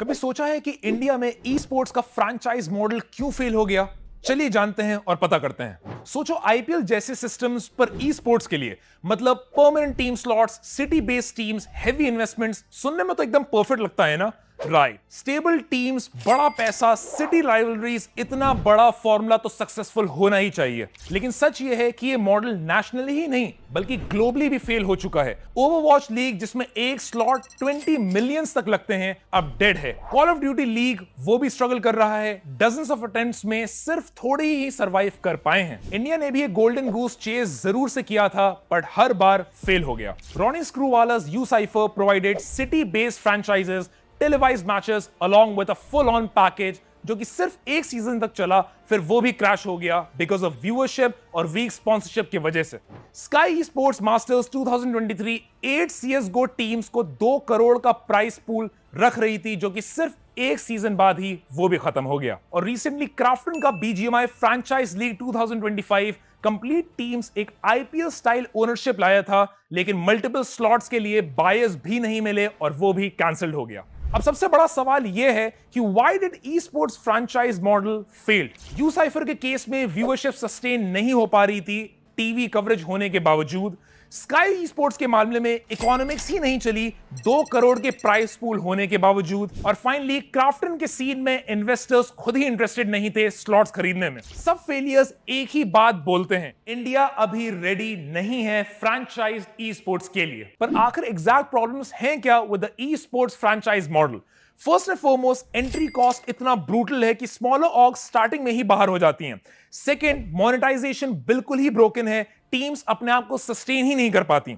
कभी सोचा है कि इंडिया में ई स्पोर्ट्स का फ्रैंचाइज मॉडल क्यों फेल हो गया? चलिए जानते हैं और पता करते हैं। सोचो आईपीएल जैसे सिस्टम्स पर ई स्पोर्ट्स के लिए मतलब permanent team slots, city based teams, heavy investments, सुनने में तो एकदम परफेक्ट लगता है ना? राइट, स्टेबल टीम्स, बड़ा पैसा, सिटी राइवलरीज, इतना बड़ा फॉर्मूला तो सक्सेसफुल होना ही चाहिए। लेकिन सच ये है कि ये मॉडल नेशनली ही नहीं बल्कि ग्लोबली भी फेल हो चुका है। ओवरवॉच लीग जिसमें एक स्लॉट 20 मिलियंस तक लगते हैं अब डेड है। कॉल ऑफ ड्यूटी लीग वो भी स्ट्रगल कर रहा है, डजन्स ऑफ अटेम्प्ट्स में सिर्फ थोड़े ही सरवाइव कर पाए हैं। इंडिया ने भी एक गोल्डन गूस चेस जरूर से किया था बट हर बार फेल हो गया। Ronnie Screwvala's UCypher provided city based franchises, televised matches along with a full on package जो कि सिर्फ एक सीजन तक चला, फिर वो भी क्रैश हो गया बिकॉज ऑफ व्यूअरशिप और वीक स्पॉन्सरशिप की वजह से। Sky sports masters 2023 8 CS:GO teams को 2 करोड़ का प्राइस पूल रख रही थी जो कि सिर्फ एक सीजन बाद ही वो भी खत्म हो गया। और रिसेंटली क्राफ्टन का BGMI franchise league 2025 complete teams एक IPL स्टाइल ओनरशिप लाया था, लेकिन मल्टीपल स्लॉट्स के लिए बायर्स भी नहीं मिले और वो भी कैंसिल्ड हो गया। अब सबसे बड़ा सवाल यह है कि why did e sports franchise model failed? UCypher के केस में व्यूअरशिप सस्टेन नहीं हो पा रही थी टीवी कवरेज होने के बावजूद। स्काई ई स्पोर्ट्स के मामले में इकोनॉमिक्स ही नहीं चली 2 करोड़ के प्राइस पूल होने के बावजूद। और फाइनली क्राफ्टन के सीन में इन्वेस्टर्स खुद ही इंटरेस्टेड नहीं थे स्लॉट्स खरीदने में। सब फेलियर्स एक ही बात बोलते हैं, इंडिया अभी रेडी नहीं है फ्रैंचाइज ई स्पोर्ट्स के लिए। पर आखिर एग्जैक्ट प्रॉब्लम्स हैं क्या with the E sports franchise model? First and foremost, entry cost इतना ब्रूटल है कि स्मॉलर ऑर्ग्स स्टार्टिंग में ही बाहर हो जाती हैं। सेकंड, मोनेटाइजेशन बिल्कुल ही ब्रोकन है, टीम्स अपने आप को सस्टेन ही नहीं कर पाती।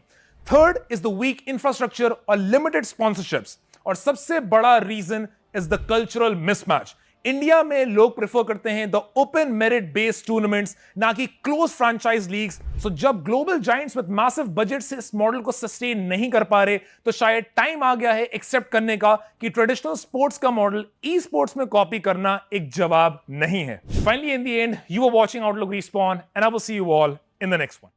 Third is the weak infrastructure और लिमिटेड स्पॉन्सरशिप्स। और सबसे बड़ा reason is the cultural mismatch. India में लोग प्रेफर करते हैं the open merit based tournaments, ना कि क्लोज फ्रैंचाइज लीग्स। सो जब global giants with massive budget से इस मॉडल को सस्टेन नहीं कर पा रहे, तो शायद टाइम आ गया है एक्सेप्ट करने का कि ट्रेडिशनल स्पोर्ट्स का मॉडल ई स्पोर्ट्स में कॉपी करना एक जवाब नहीं है। Finally in the end, you are watching Outlook Respawn and I will see you all in the next one.